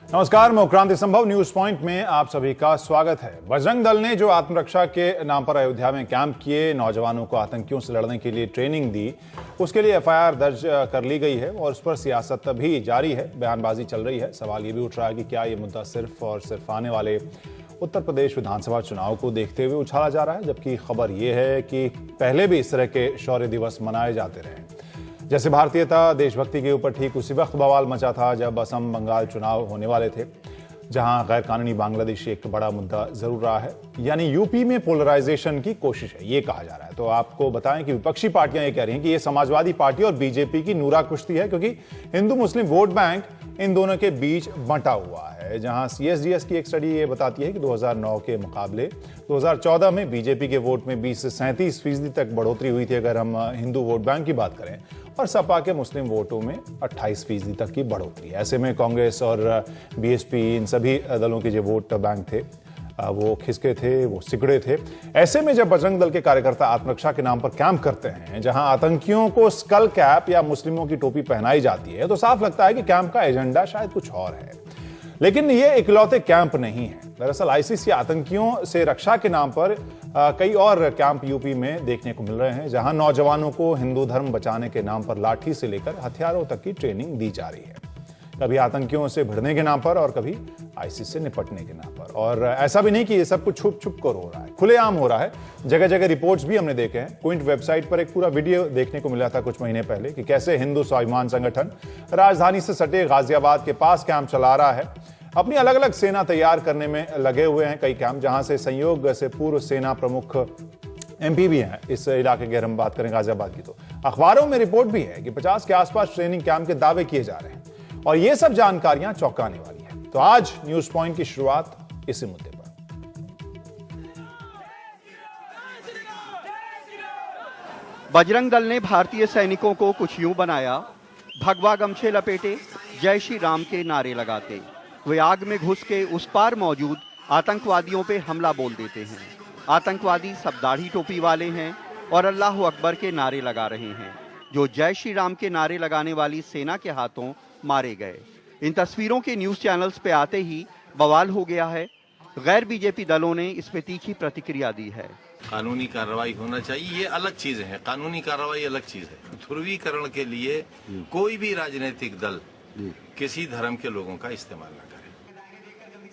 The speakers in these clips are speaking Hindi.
नमस्कार, मैं क्रांति संभव न्यूज पॉइंट में आप सभी का स्वागत है। बजरंग दल ने जो आत्मरक्षा के नाम पर अयोध्या में कैंप किए, नौजवानों को आतंकियों से लड़ने के लिए ट्रेनिंग दी, उसके लिए एफआईआर दर्ज कर ली गई है और उस पर सियासत भी जारी है, बयानबाजी चल रही है। सवाल ये भी उठ रहा है कि क्या ये मुद्दा सिर्फ और सिर्फ आने वाले उत्तर प्रदेश विधानसभा चुनाव को देखते हुए उछाला जा रहा है, जबकि खबर यह है कि पहले भी इस तरह के शौर्य दिवस मनाए जाते रहे। जैसे भारतीयता, देशभक्ति के ऊपर ठीक उसी वक्त बवाल मचा था जब असम बंगाल चुनाव होने वाले थे, जहां गैर कानूनी बांग्लादेशी एक बड़ा मुद्दा जरूर रहा है। यानी यूपी में पोलराइजेशन की कोशिश है, ये कहा जा रहा है। तो आपको बताएं कि विपक्षी पार्टियां ये कह रही हैं कि ये समाजवादी पार्टी और बीजेपी की नूरा कुश्ती है, क्योंकि हिंदू मुस्लिम वोट बैंक इन दोनों के बीच बंटा हुआ है। जहां सीएसडीएस की एक स्टडी ये बताती है कि 2009 के मुकाबले 2014 में बीजेपी के वोट में 20 से 37% तक बढ़ोतरी हुई थी, अगर हम हिंदू वोट बैंक की बात करें, और सपा के मुस्लिम वोटों में 28% तक की बढ़ोतरी। ऐसे में कांग्रेस और बीएसपी, इन सभी दलों के जो वोट बैंक थे वो खिसके थे, वो सिकड़े थे। ऐसे में जब बजरंग दल के कार्यकर्ता आत्मरक्षा के नाम पर कैंप करते हैं, जहां आतंकियों को स्कल कैप या मुस्लिमों की टोपी पहनाई जाती है, तो साफ लगता है कि कैंप का एजेंडा शायद कुछ और है। लेकिन ये इकलौते कैंप नहीं है। दरअसल आईसीस आतंकियों से रक्षा के नाम पर कई और कैंप यूपी में देखने को मिल रहे हैं, जहां नौजवानों को हिंदू धर्म बचाने के नाम पर लाठी से लेकर हथियारों तक की ट्रेनिंग दी जा रही है, कभी आतंकियों से भिड़ने के नाम पर और कभी आईसिस से निपटने के नाम पर। और ऐसा भी नहीं कि ये सब कुछ छुप छुप कर हो रहा है, खुलेआम हो रहा है। जगह जगह रिपोर्ट्स भी हमने देखे हैं। क्विंट वेबसाइट पर एक पूरा वीडियो देखने को मिला था कुछ महीने पहले कि कैसे हिंदू स्वाभिमान संगठन राजधानी से सटे गाजियाबाद के पास कैंप चला रहा है। अपनी अलग अलग सेना तैयार करने में लगे हुए हैं कई कैंप, जहां से संयोग से पूर्व सेना प्रमुख एमपी भी हैं इस इलाके की। अगर हम बात करें गाजियाबाद की, तो अखबारों में रिपोर्ट भी है कि 50 के आसपास ट्रेनिंग कैंप के दावे किए जा रहे हैं, और ये सब जानकारियां चौंकाने वाली है। तो आज न्यूज पॉइंट की शुरुआत इसी मुद्दे पर। बजरंग दल ने भारतीय सैनिकों को कुछ यूं बनाया, भगवा गमछे लपेटे, जय श्री राम के नारे लगाते वे आग में घुस के उस पार मौजूद आतंकवादियों पे हमला बोल देते हैं। आतंकवादी सब दाढ़ी टोपी वाले हैं और अल्लाह अकबर के नारे लगा रहे हैं, जो जय श्री राम के नारे लगाने वाली सेना के हाथों मारे गए। इन तस्वीरों के न्यूज चैनल्स पे आते ही बवाल हो गया है। गैर बीजेपी दलों ने इस पे तीखी प्रतिक्रिया दी है। कानूनी कार्रवाई होना चाहिए, ये अलग चीज है। कानूनी कार्रवाई अलग चीज है। ध्रुवीकरण के लिए कोई भी राजनीतिक दल किसी धर्म के लोगों का इस्तेमाल न करे।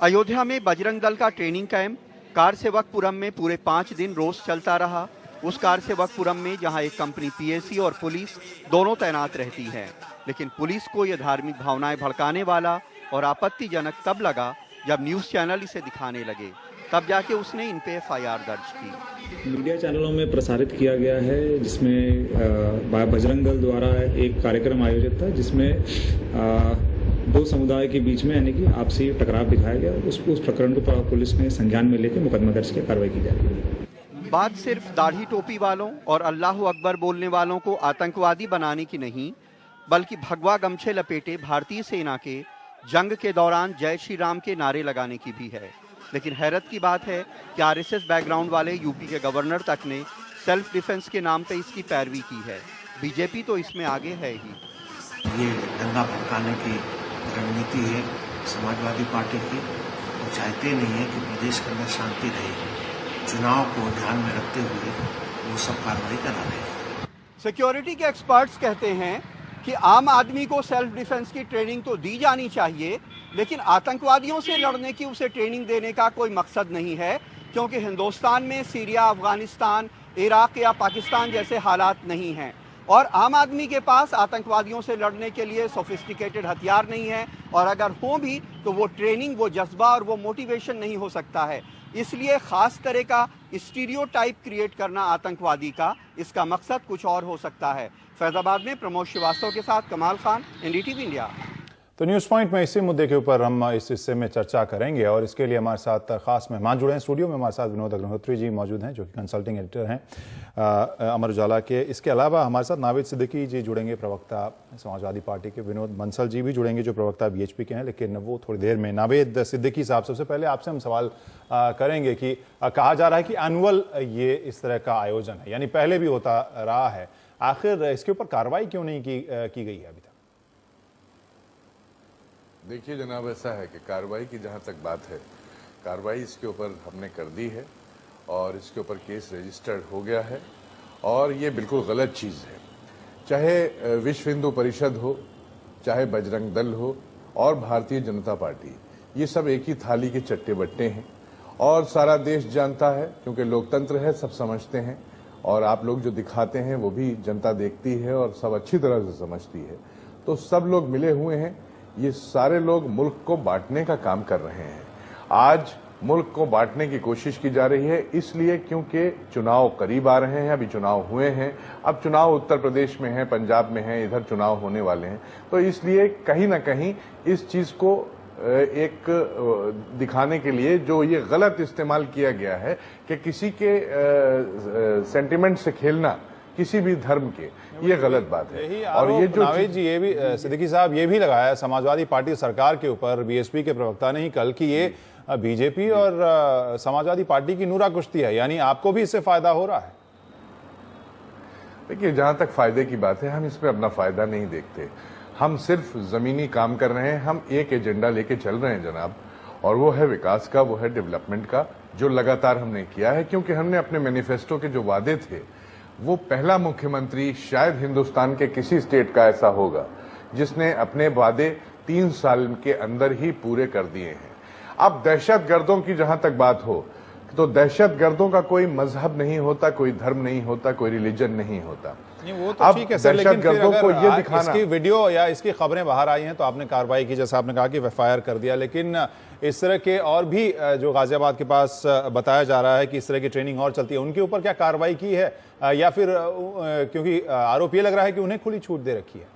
अयोध्या में बजरंग दल का ट्रेनिंग कैंप कार सेवकपुरम में पूरे 5 दिन रोज चलता रहा। उस कार सेवकपुरम में जहां एक कंपनी पीएसी और पुलिस दोनों तैनात रहती है, लेकिन पुलिस को यह धार्मिक भावनाएं भड़काने वाला और आपत्तिजनक तब लगा जब न्यूज चैनल इसे दिखाने लगे, तब जाके उसने इन पे एफआईआर दर्ज की। मीडिया चैनलों में प्रसारित किया गया है, जिसमें बजरंग दल द्वारा एक कार्यक्रम आयोजित था, जिसमें दो समुदाय के बीच में यानी कि आपसी टकराव दिखाया गया। उस प्रकरण को पुलिस ने संज्ञान में लेकर मुकदमा दर्ज कर कार्रवाई की जाएगी। बात सिर्फ दाढ़ी टोपी वालों और अल्लाह अकबर बोलने वालों को आतंकवादी बनाने की नहीं, बल्कि भगवा गमछे लपेटे भारतीय सेना के जंग के दौरान जय श्री राम के नारे लगाने की भी है। लेकिन हैरत की बात है कि आरएसएस बैकग्राउंड वाले यूपी के गवर्नर तक ने सेल्फ डिफेंस के नाम पे इसकी पैरवी की है। बीजेपी तो इसमें आगे है ही। ये दंगा भड़काने की रणनीति है समाजवादी पार्टी की। वो चाहते नहीं है कि प्रदेश के अंदर शांति रहे। चुनाव को ध्यान में रखते हुए वो सब कार्रवाई करा रहे हैं। सिक्योरिटी के एक्सपर्ट्स कहते हैं कि आम आदमी को सेल्फ डिफेंस की ट्रेनिंग तो दी जानी चाहिए, लेकिन आतंकवादियों से लड़ने की उसे ट्रेनिंग देने का कोई मकसद नहीं है, क्योंकि हिंदुस्तान में सीरिया, अफगानिस्तान, इराक या पाकिस्तान जैसे हालात नहीं हैं, और आम आदमी के पास आतंकवादियों से लड़ने के लिए सोफिस्टिकेटेड हथियार नहीं है, और अगर हो भी तो वो ट्रेनिंग, वो जज्बा और वो मोटिवेशन नहीं हो सकता है। इसलिए खास तरह का स्टीरियोटाइप क्रिएट करना आतंकवादी का, इसका मकसद कुछ और हो सकता है। फैजाबाद में प्रमोद श्रीवास्तव के साथ कमाल खान, एनडीटीवी इंडिया। तो न्यूज पॉइंट में इसी मुद्दे के ऊपर हम इस हिस्से में चर्चा करेंगे, और इसके लिए हमारे साथ खास मेहमान जुड़े हैं। स्टूडियो में हमारे साथ विनोद अग्निहोत्री जी मौजूद हैं, जो कि कंसल्टिंग एडिटर हैं अमर उजाला के। इसके अलावा हमारे साथ नावेद सिद्दीकी जी जुड़ेंगे, प्रवक्ता समाजवादी पार्टी के। विनोद बंसल जी भी जुड़ेंगे, जो प्रवक्ता बीएचपी के हैं, लेकिन वो थोड़ी देर में। नावेद सिद्दीकी साहब, सबसे पहले आपसे हम सवाल करेंगे कि कहा जा रहा है कि एनुअल ये इस तरह का आयोजन है, यानी पहले भी होता रहा है, आखिर इसके ऊपर कार्रवाई क्यों नहीं की गई है अभी तक? देखिए जनाब, ऐसा है कि कार्रवाई की जहाँ तक बात है, कार्रवाई इसके ऊपर हमने कर दी है और इसके ऊपर केस रजिस्टर्ड हो गया है और ये बिल्कुल गलत चीज़ है। चाहे विश्व हिंदू परिषद हो, चाहे बजरंग दल हो और भारतीय जनता पार्टी, ये सब एक ही थाली के चट्टे बट्टे हैं और सारा देश जानता है, क्योंकि लोकतंत्र है, सब समझते हैं और आप लोग जो दिखाते हैं वो भी जनता देखती है और सब अच्छी तरह से समझती है। तो सब लोग मिले हुए हैं, ये सारे लोग मुल्क को बांटने का काम कर रहे हैं। आज मुल्क को बांटने की कोशिश की जा रही है, इसलिए क्योंकि चुनाव करीब आ रहे हैं, अभी चुनाव हुए हैं, अब चुनाव उत्तर प्रदेश में है, पंजाब में है, इधर चुनाव होने वाले हैं। तो इसलिए कहीं ना कहीं इस चीज को एक दिखाने के लिए जो ये गलत इस्तेमाल किया गया है कि किसी के सेंटिमेंट से खेलना किसी भी धर्म के, ये गलत बात है। और ये जो नावेद जी, ये भी सिद्दीकी साहब ये भी लगाया समाजवादी पार्टी सरकार के ऊपर, बीएसपी के प्रवक्ता ने ही कल, कि ये बीजेपी और समाजवादी पार्टी की नूरा कुश्ती है, यानी आपको भी इससे फायदा हो रहा है। देखिए, जहां तक फायदे की बात है, हम इसमें अपना फायदा नहीं देखते, हम सिर्फ जमीनी काम कर रहे हैं। हम एक एजेंडा लेके चल रहे हैं जनाब, और वो है विकास का, वो है डेवलपमेंट का, जो लगातार हमने किया है, क्योंकि हमने अपने मैनिफेस्टो के जो वादे थे, वो पहला मुख्यमंत्री शायद हिंदुस्तान के किसी स्टेट का ऐसा होगा जिसने अपने वादे 3 साल के अंदर ही पूरे कर दिए हैं। अब दहशतगर्दों की जहां तक बात हो, तो दहशतगर्दों का कोई मजहब नहीं होता, कोई धर्म नहीं होता, कोई रिलीजन नहीं होता। नहीं, वो तो ठीक है सर, लेकिन फिर को ये अगर दिखाना, इसकी वीडियो या इसकी खबरें बाहर आई हैं तो आपने कार्रवाई की, जैसा आपने कहा कि एफआईआर कर दिया, लेकिन इस तरह के और भी जो गाजियाबाद के पास बताया जा रहा है कि इस तरह की ट्रेनिंग और चलती है, उनके ऊपर क्या कार्रवाई की है, या फिर क्योंकि आरोप ये लग रहा है कि उन्हें खुली छूट दे रखी है?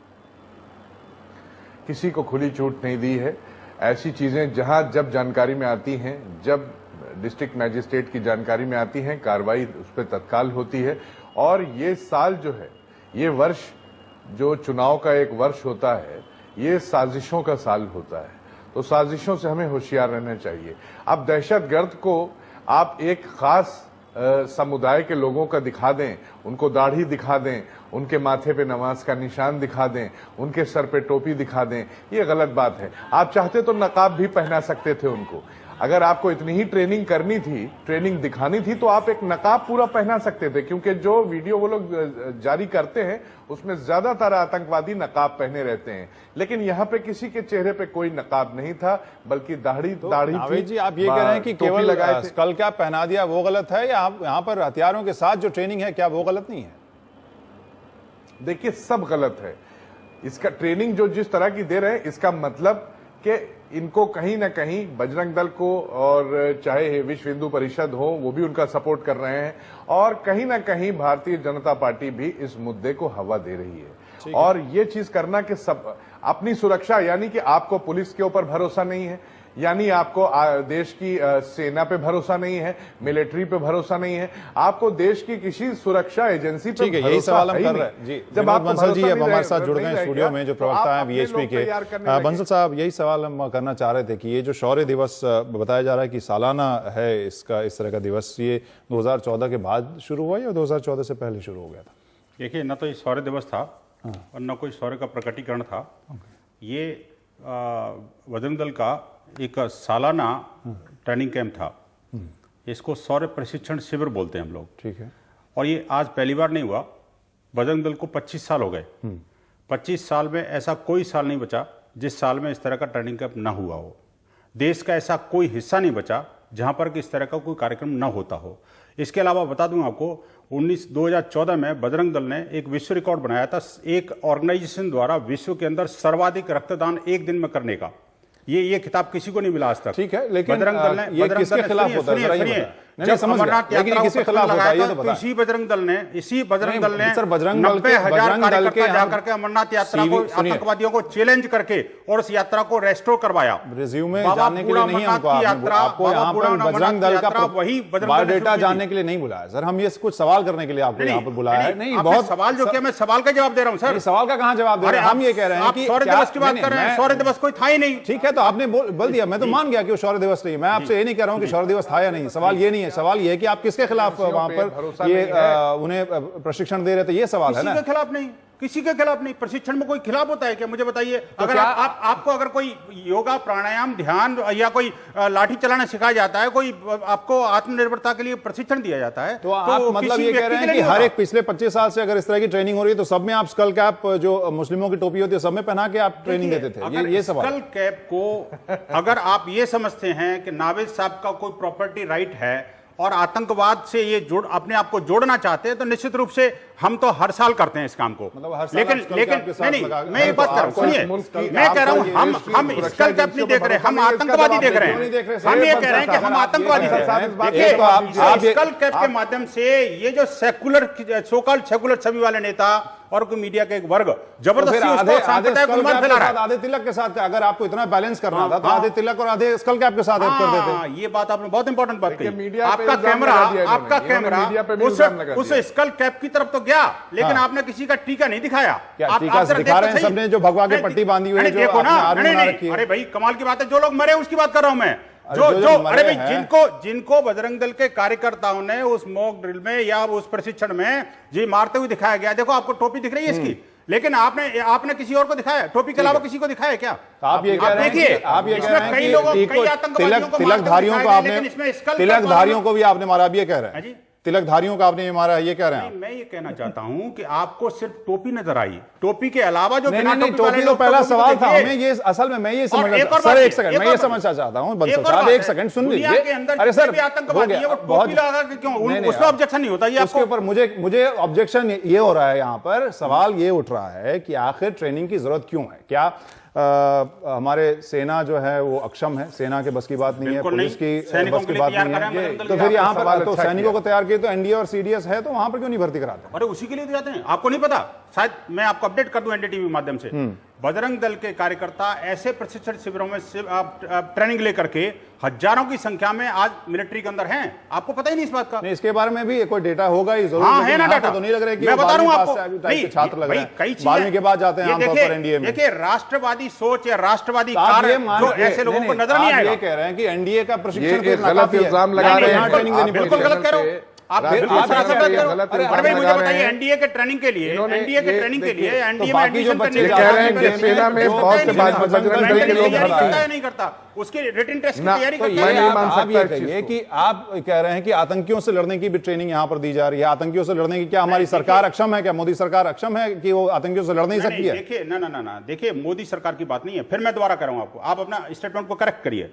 किसी को खुली छूट नहीं दी है। ऐसी चीजें जहां जब जानकारी में आती हैं, जब डिस्ट्रिक्ट मैजिस्ट्रेट की जानकारी में आती हैं, कार्रवाई उस पर तत्काल होती है। और ये साल जो है, ये वर्ष जो चुनाव का एक वर्ष होता है, ये साजिशों का साल होता है, तो साजिशों से हमें होशियार रहना चाहिए। अब दहशतगर्द को आप एक खास समुदाय के लोगों का दिखा दें, उनको दाढ़ी दिखा दें, उनके माथे पे नमाज का निशान दिखा दें, उनके सर पे टोपी दिखा दें, ये गलत बात है। आप चाहते तो नकाब भी पहना सकते थे उनको। अगर आपको इतनी ही ट्रेनिंग करनी थी, ट्रेनिंग दिखानी थी, तो आप एक नकाब पूरा पहना सकते थे, क्योंकि जो वीडियो वो लोग जारी करते हैं उसमें ज्यादातर आतंकवादी नकाब पहने रहते हैं, लेकिन यहाँ पे किसी के चेहरे पे कोई नकाब नहीं था, बल्कि दाढ़ी थी। जी, आप ये कह रहे हैं कि केवल स्कल कैप पहना दिया वो गलत है, या यहाँ पर हथियारों के साथ जो ट्रेनिंग है क्या वो गलत नहीं है? देखिए, सब गलत है। इसका ट्रेनिंग जो जिस तरह की दे रहे हैं, इसका मतलब कि इनको कहीं ना कहीं बजरंग दल को और चाहे विश्व हिंदू परिषद हो, वो भी उनका सपोर्ट कर रहे हैं, और कहीं ना कहीं भारतीय जनता पार्टी भी इस मुद्दे को हवा दे रही है। और ये चीज करना कि सब अपनी सुरक्षा, यानी कि आपको पुलिस के ऊपर भरोसा नहीं है, यानी आपको देश की सेना पे भरोसा नहीं है, मिलिट्री पे भरोसा नहीं है, आपको देश की किसी सुरक्षा एजेंसी पे भरोसा, यही सवाल हम कर रहे हैं जी। जब आप बंसल जी अब हमारे साथ जुड़ गए स्टूडियो में, जो प्रवक्ता हैं बीएचपी के, बंसल साहब, यही सवाल हम करना चाह रहे थे कि ये जो शौर्य दिवस बताया जा रहा है कि सालाना है इसका, इस तरह का दिवस, ये 2014 के बाद शुरू हुआ या 2014 से पहले शुरू हो गया था? देखिए, न तो ये शौर्य दिवस था और न कोई शौर्य का प्रकटीकरण था। ये बजरंग दल का एक सालाना ट्रेनिंग कैंप था। इसको शौर्य प्रशिक्षण शिविर बोलते हैं हम लोग। ठीक है। और ये आज पहली बार नहीं हुआ। बजरंग दल को 25 साल हो गए। 25 साल में ऐसा कोई साल नहीं बचा जिस साल में इस तरह का ट्रेनिंग कैंप ना हुआ हो। देश का ऐसा कोई हिस्सा नहीं बचा जहां पर कि इस तरह का कोई कार्यक्रम ना होता हो। इसके अलावा बता दूं आपको, 2014 में बजरंग दल ने एक विश्व रिकॉर्ड बनाया था, एक ऑर्गेनाइजेशन द्वारा विश्व के अंदर सर्वाधिक रक्तदान एक दिन में करने का। ये खिताब किसी को नहीं मिला आज तक। ठीक है, लेकिन बजरंग दल ने, ये किसके खिलाफ होता है? जब अमरनाथ यात्रा किसके खिलाफ होता है ये तो बताइए। इसी बजरंग दल ने सर, बजरंग दल के जाकर के अमरनाथ यात्रा को, आतंकवादियों को चैलेंज करके और उस यात्रा को रेस्टोर करवाया। रिज्यूमे जानने के लिए नहीं हमको आपको यहाँ पर बजरंग दल का बायोडेटा जानने के लिए नहीं बुलाया सर, हम ये कुछ सवाल करने के लिए आपको यहाँ पर बुलाया है। नहीं, बहुत सवाल जो क्या, मैं सवाल का जवाब दे रहा हूँ सर। सवाल का कहाँ जवाब दे रहे हैं? हम ये कह रहे हैं कि शौर्य दिवस की बात कर रहे हैं। शौर्य दिवस कोई था ही नहीं। ठीक है, तो आपने बोल दिया, मैं तो मान गया कि वो शौर्य दिवस नहीं। मैं आपसे ये नहीं कह रहा हूँ कि शौर्य दिवस था या नहीं, सवाल ये नहीं है। सवाल ये कि आप किसके खिलाफ वहां पर ये उन्हें प्रशिक्षण दे रहे थे, ये सवाल है ना? किसी के खिलाफ नहीं। किसी के खिलाफ नहीं। प्रशिक्षण में कोई खिलाफ होता है क्या, मुझे बताइए। अगर क्या आपको अगर कोई योगा प्राणायाम ध्यान या कोई लाठी चलाना सिखाया जाता है, कोई आपको आत्मनिर्भरता के लिए प्रशिक्षण दिया जाता है, तो आप मतलब ये कह रहे हैं कि हर एक पिछले 25 साल से अगर इस तरह की ट्रेनिंग हो रही है तो सब में आप स्कल कैप, जो मुस्लिमों की टोपी होती है, सब में पहना के आप ट्रेनिंग देते थे? ये सवाल। स्कल कैप को अगर आप ये समझते हैं कि नावेद साहब का कोई प्रॉपर्टी राइट है और आतंकवाद से ये अपने आप को जोड़ना चाहते हैं, तो निश्चित रूप से हम तो हर साल करते हैं इस काम को। मतलब हर साल लेकिन नहीं, मैं ये बात कर रहा हूँ, सुनिए, मैं कह रहा हूँ हम स्कल कैप नहीं देख रहे, हम आतंकवादी देख रहे हैं। हम ये कह रहे हैं कि हम आतंकवादी हैं। देखिए, स्कल कैप के माध्यम से ये जो सेकुलर, सो कॉल्ड सेकुलर छवि वाले नेता और मीडिया के एक वर्ग जबरदस्ती उसको सांप्रदायिक उन्माद फैला रहा है। आधे तिलक के साथ, अगर आपको इतना बैलेंस करना था तो आधे तिलक और आधे स्कल कैप के साथ कर देते। ये बात आपने बहुत इंपॉर्टेंट बात कही। मीडिया पे आपका इल्जाम कैमरा लगा दिया इन्होंने। आपका कैमरा मीडिया पे भी इल्जाम लगा उस दिया। स्कल कैप की तरफ तो गया, लेकिन आपने किसी का टीका नहीं दिखाया। क्या टीका दिखा रहे हैं? सबने जो भगवा के पट्टी बांधी हुई है, जो देखो ना, आर्मी बना रखी है। अरे भाई कमाल की बात है, जो लोग मरे उसकी बात कर रहा हूं मैं। जो अरे भाई जिनको बजरंग दल के कार्यकर्ताओं ने उस मॉक ड्रिल में या उस प्रशिक्षण में जी मारते हुए दिखाया गया। देखो आपको टोपी दिख रही है इसकी, लेकिन आपने किसी और को दिखाया, टोपी के अलावा किसी को दिखाया क्या? आप ये कह रहे हैं कि तिलकधारियों को आपने, तिलकधारियों को भी आपने मारा, अब ये कह रहे हैं तिलकधारियों का आपने ये मारा, ये कह रहे हैं? मैं ये कहना चाहता हूं कि आपको सिर्फ टोपी नजर आई, टोपी के अलावा जो नहीं, टोपी तो पहला सवाल था। मैं ये असल में मैं ये समझना, सर एक सेकंड, मैं ये समझना चाहता हूं, बंसल साहब एक सेकंड सुन लीजिए। अरे सर आतंकवादी है, वो टोपी लगा के क्यों, उसमें ऑब्जेक्शन नहीं होता? ये उसके ऊपर मुझे ऑब्जेक्शन ये हो रहा है, यहाँ पर सवाल ये उठ रहा है कि आखिर ट्रेनिंग की जरूरत क्यों है? क्या हमारे सेना जो है वो अक्षम है, सेना के बस की बात नहीं है, पुलिस की बस की बात नहीं है, तो फिर यहाँ पर तो सैनिकों को तैयार किए तो एनडीए और सीडीएस है, तो वहां पर क्यों नहीं भर्ती कराते? अरे उसी के लिए जाते हैं, आपको नहीं पता? शायद मैं आपको अपडेट कर दूं एनडीटीवी के माध्यम से। बजरंग दल के कार्यकर्ता ऐसे प्रशिक्षण शिविरों में ट्रेनिंग लेकर के हजारों की संख्या में आज मिलिट्री के अंदर हैं। आपको पता ही नहीं इस बात का? नहीं, इसके बारे में भी कोई डेटा होगा ही जरूर। हाँ, है ना डाटा, तो नहीं लग रहा है कि मैं बता रहा हूं आपको, छात्र लग रहे हैं, 12वीं के बाद जाते हैं आमतौर पर एनडीए में। देखिए, राष्ट्रवादी सोच या राष्ट्रवादी कार्य जो ऐसे लोगों को नजर नहीं आएगा। ये कह रहे हैं कि एनडीए का प्रशिक्षण गलत इल्जाम लगा रहे हैं, ट्रेनिंग देनी बिल्कुल गलत कह रहे हो आप। अरे भाई मुझे बताइए, एनडीए के ट्रेनिंग के लिए, एनडीए के ट्रेनिंग के लिए एनडीए में एडमिशन करने के लिए कह रहे हैं कि सेना में बहुत से बजरंग दल के लोग नहीं करता, उसके रिटन टेस्ट की तैयारी करता है। आप ये कहिए कि आप कह रहे हैं कि आतंकियों से लड़ने की भी ट्रेनिंग यहां पर दी जा रही है। आतंकियों से लड़ने की क्या हमारी सरकार अक्षम है? क्या मोदी सरकार अक्षम है कि वो आतंकियों से लड़ नहीं सकती है? देखिए ना, देखिए मोदी सरकार की बात नहीं है। फिर मैं दोबारा कर रहा हूं आपको, आप अपना स्टेटमेंट को करेक्ट करिए।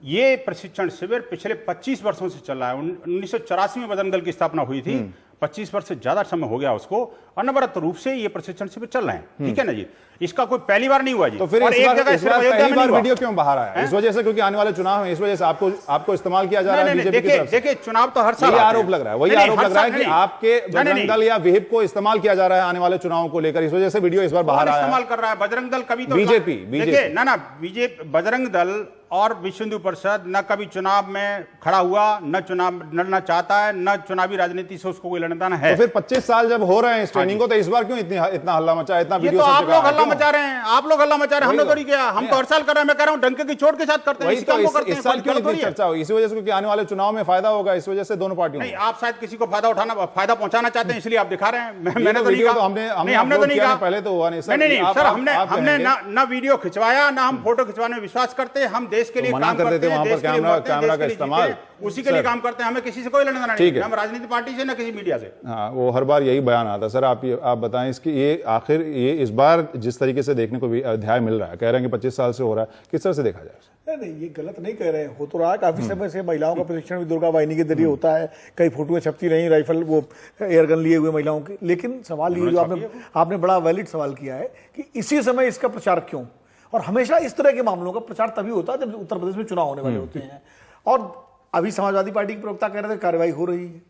ये प्रशिक्षण शिविर पिछले 25 वर्षों से चल रहा है। 1984 में बजरंग दल की स्थापना हुई थी, 25 वर्ष से ज्यादा समय हो गया उसको, अनवरत रूप से ये प्रशिक्षण शिविर चल रहे हैं। ठीक है ना जी, इसका कोई पहली बार नहीं हुआ जी। तो फिर इस बार वीडियो क्यों बाहर आया? इस वजह से क्योंकि आने वाले चुनाव है, इस वजह से आपको इस्तेमाल किया जा रहा है बीजेपी की तरफ से। देखिए, चुनाव तो हर साल आरोप लग रहा है, वही आरोप लग रहा है कि आपके बजरंग दल या विहिप को इस्तेमाल किया जा रहा है आने वाले चुनावों को लेकर, इस वजह से वीडियो इस बार बाहर आया। इस्तेमाल कर रहा है बजरंग दल, कभी तो बीजेपी बीजेपी बजरंग दल और विश्व हिंदू परिषद न कभी चुनाव में खड़ा हुआ, न चुनाव लड़ना चाहता है, न चुनावी राजनीति से उसको कोई लड़ना है। तो फिर 25 साल जब हो रहे हैं इस ट्रेनिंग को, तो इस बार क्यों इतना हल्ला मचा, इतना वीडियो? तो आप लोग हल्ला मचा रहे हैं, आप लोग हल्ला मचा रहे हैं, हमने तो नहीं किया। हम तो हर साल कर रहे हैं, मैं कह रहा हूं डंके की चोट के साथ करते हैं। इस साल क्यों इतनी चर्चा हुई? इस वजह से क्योंकि आने वाले चुनाव में फायदा होगा, इस वजह से दोनों पार्टियों। नहीं, आप शायद किसी को फायदा पहुंचाना चाहते हैं, इसलिए आप दिखा रहे हैं। मैंने तो नहीं कहा, हमने तो नहीं कहा, पहले तो हुआ नहीं सर। नहीं सर, हमने ना वीडियो खिंचवाया, ना हम फोटो खिंचवाने में विश्वास करते। हम देश के लिए काम करते हैं, वहां पर कैमरा का इस्तेमाल उसी के लिए काम करते हैं। हमें किसी से कोई लेना नहीं है, हम राजनीतिक पार्टी से ना किसी मीडिया से। हाँ, वो हर बार यही बयान आता है। सर आप बताएं इसकी ये आखिर ये इस बार जिस तरीके से देखने को भी अध्याय मिल रहा है, कह रहे हैं कि 25 साल से हो रहा है, किस तरह से देखा जाए? नहीं, ये गलत नहीं कह रहे हैं, हो तो रहा है काफी समय से। महिलाओं का प्रशिक्षण भी दुर्गा वाहिनी के जरिए होता है, कई फोटोएं छपती रही राइफल वो एयरगन लिए हुए महिलाओं की। लेकिन सवाल ये जो आपने बड़ा वैलिड सवाल किया है कि इसी समय इसका प्रचार क्यों? और हमेशा इस तरह के मामलों का प्रचार तभी होता है जब उत्तर प्रदेश में चुनाव होने वाले होते हैं। और अभी समाजवादी पार्टी के प्रवक्ता कह रहे थे कार्रवाई हो रही है।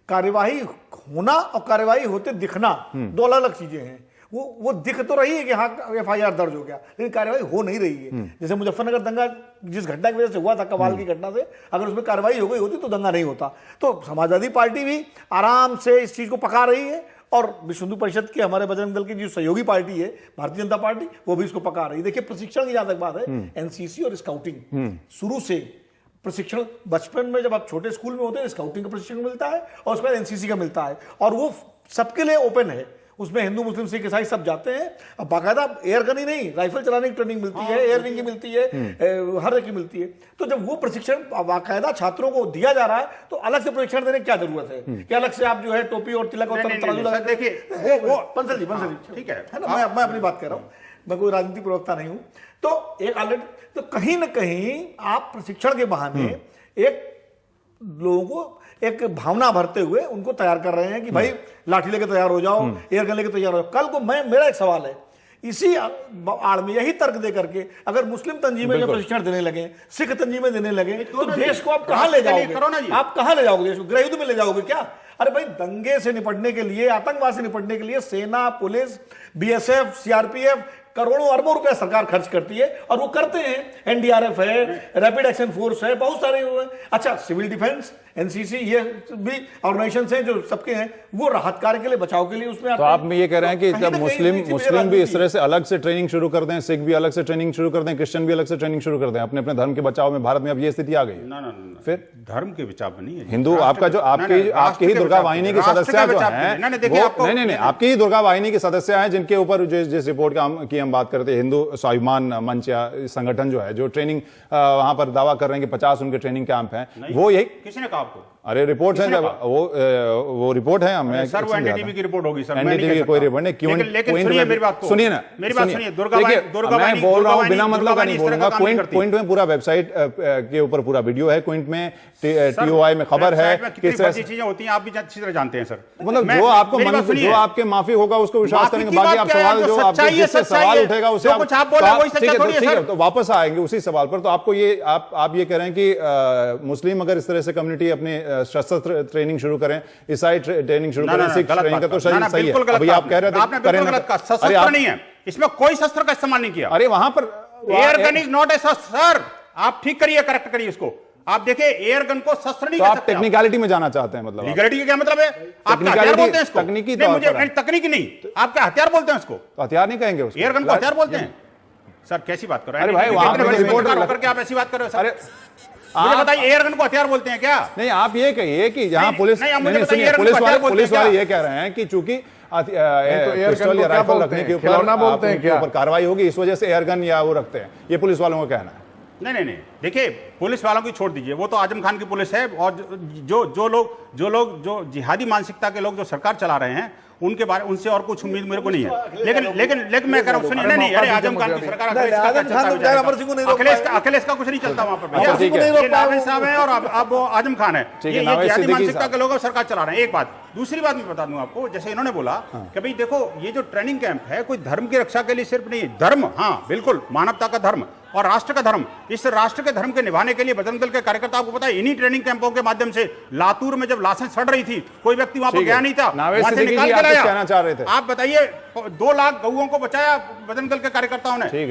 कार्यवाही होना और कार्यवाही होते दिखना दो अलग अलग चीजें हैं। वो दिख तो रही है कि हाँ एफआईआर दर्ज हो गया, लेकिन कार्यवाही हो नहीं रही है। जैसे मुजफ्फरनगर दंगा जिस घटना की वजह से हुआ था, कवाल की घटना से, अगर उसमें कार्रवाई हो गई होती तो दंगा नहीं होता। तो समाजवादी पार्टी भी आराम से इस चीज को पका रही है, और विश्व हिंदू परिषद के हमारे बजरंग दल की जो सहयोगी पार्टी है भारतीय जनता पार्टी, वो भी इसको पका रही है। देखिए, प्रशिक्षण की जहां तक बात है, एनसीसी और स्काउटिंग शुरू से प्रशिक्षण, बचपन में जब आप छोटे स्कूल में होते हैं स्काउटिंग का प्रशिक्षण मिलता है और उसके बाद एनसीसी का मिलता है, और वो सबके लिए ओपन है। उसमें हिंदू मुस्लिम सिख ईसाई सब जाते हैं। अब बाकायदा एयर गन ही नहीं, राइफल चलाने की ट्रेनिंग मिलती है, एयर विंग की मिलती है, हर एक की मिलती है। तो जब वो प्रशिक्षण बाकायदा छात्रों को दिया जा रहा है तो अलग से प्रशिक्षण देने की क्या जरूरत है कि अलग से आप जो है टोपी और तिलक और तराजू लगा। देखिए वो बंसल जी ठीक है ना, मैं अपनी बात कह रहा हूं, मैं कोई राजनीतिक प्रवक्ता नहीं हूं। तो एक ऑलरेडी तो कहीं ना कहीं आप प्रशिक्षण के बहाने एक लोगों को एक भावना भरते हुए उनको तैयार कर रहे हैं कि भाई लाठी लेके तैयार हो जाओ, एयर गन लेके तैयार हो जाओ। कल को मेरा एक सवाल है, इसी आड़ में यही तर्क दे करके अगर मुस्लिम तंजीमें जो प्रशिक्षण देने लगे, सिख तंजीमें देने लगे, तो देश को आप कहां ले जाओगे? आप कहां ले जाओगे देश को? गृह युद्ध में ले जाओगे क्या? अरे भाई, दंगे से निपटने के लिए, आतंकवाद से निपटने के लिए सेना, पुलिस, बीएसएफ, सीआरपीएफ करोड़ों अरबों रुपए सरकार खर्च करती है और वो करते हैं। एनडीआरएफ है, रैपिड एक्शन फोर्स है, बहुत सारे अच्छा सिविल डिफेंस, एनसीसी, ये भी ऑर्गेनाइजेशंस हैं जो सबके हैं, वो राहत कार्य के लिए, बचाव के लिए उसमें। तो आप ये कह रहे हैं कि जब मुस्लिम भी इस तरह से अलग से ट्रेनिंग शुरू कर दें, सिख भी अलग से ट्रेनिंग शुरू कर दें, क्रिश्चियन भी अलग से ट्रेनिंग शुरू कर दें अपने अपने धर्म के बचाव में, भारत में अब ये स्थिति आ गई है। ना फिर धर्म के बचाव में नहीं है हिंदू आपका जो आपकी ही दुर्गा वाहिनी के सदस्य जो हैं, नहीं आपकी ही दुर्गा वाहिनी के सदस्य हैं जिनके ऊपर जिस रिपोर्ट की हम बात करते हैं, हिंदू स्वाभिमान मंच या संगठन जो है, जो ट्रेनिंग वहां पर दावा कर रहे हैं कि 50 उनके ट्रेनिंग कैंप हैं, वो यही किसी ने कहा आपको? अरे रिपोर्ट है, वो रिपोर्ट है। मैं सर वो एनडीटीवी की रिपोर्ट होगी सर, एनडीटीवी की कोई रिपोर्ट नहीं। क्यों? सुनिए मेरी बात को, सुनिए ना, मेरी बात सुनिए। मैं बोल रहा हूँ बिना मतलब का नहीं बोलूंगा। क्विंट में पूरा वेबसाइट के ऊपर पूरा वीडियो है, क्विंट में टीओआई में खबर है, किस तरह चीजें होती हैं आप भी अच्छी तरह जानते हैं सर। मतलब जो आपके माफी होगा उसको विश्वास करेंगे, बाकी आप सवाल जो आपके जिससे सवाल उठेगा उससे तो वापस आएंगे उसी सवाल पर। तो आपको ये आप ये कह रहे हैं कि मुस्लिम अगर इस तरह से कम्युनिटी अपने सशस्त्र ट्रेनिंग शुरू करें, ईसाई ट्रेनिंग शुरू करें, सिख ट्रेनिंग का तो सही है। अभी आप कह रहे थे आपने बिल्कुल गलत कहा, शस्त्र नहीं है इसमें, कोई शस्त्र का इस्तेमाल नहीं किया। अरे वहां पर air gun is not a शस्त्र सर, आप ठीक करिए, करेक्ट करिए इसको। आप देखिए एयर गन को शस्त्र नहीं तो कह आप सकते। टेक्निकलिटी में जाना चाहते हैं, मतलब लीगलिटी का क्या मतलब है? आप क्या हथियार बोलते हैं इसको? तकनीकी नहीं, मुझे तकनीकी नहीं, आप क्या हथियार बोलते हैं इसको? तो हथियार नहीं कहेंगे उसको, एयर गन को हथियार बोलते हैं सर? कैसी बात कर रहे हैं? अरे भाई वहां पर रिपोर्ट होकर के आप ऐसी बात कर रहे हो सर? मुझे बताइए एयर गन को हथियार बोलते हैं क्या? नहीं, आप ये कहिए कि जहां पुलिस वाले ये कह रहे हैं कि चूंकि पिस्टल या राइफल रखने के ऊपर कार्रवाई होगी, इस वजह से एयर गन या वो रखते हैं, ये पुलिस वालों का कहना है। नहीं, देखिए पुलिस वालों की छोड़ दीजिए, वो तो आजम खान की पुलिस है, और जो जिहादी मानसिकता के लोग जो सरकार चला रहे हैं उनके बारे, उनसे और कुछ उम्मीद मेरे को नहीं है। लेकिन मैं कह रहा हूं, सुनिए, नहीं, अरे आजम खान की सरकार, अखिलेश का कुछ नहीं चलता वहां पर भैया, नावेद साहब है और अब वो आजम खान है, ये जिहादी मानसिकता के लोग सरकार चला रहे हैं। एक बात, दूसरी बात मैं बता दूं आपको, जैसे इन्होंने बोला कि भाई देखो ये जो ट्रेनिंग कैंप है कोई धर्म की रक्षा के लिए सिर्फ नहीं है, धर्म, हाँ बिल्कुल, मानवता का धर्म और राष्ट्र का धर्म, इस राष्ट्र के धर्म के निभाने के लिए बजरंग दल के कार्यकर्ता, आपको पता है इन्हीं ट्रेनिंग कैंपों के माध्यम से लातूर में जब लाशें सड़ रही थी, कोई व्यक्ति वहां पर गया नहीं था, वहां से निकाल के लाया। कहना चाह रहे थे आप बताइए, 2 लाख गऊओं को बचाया बजरंग दल के कार्यकर्ताओं ने।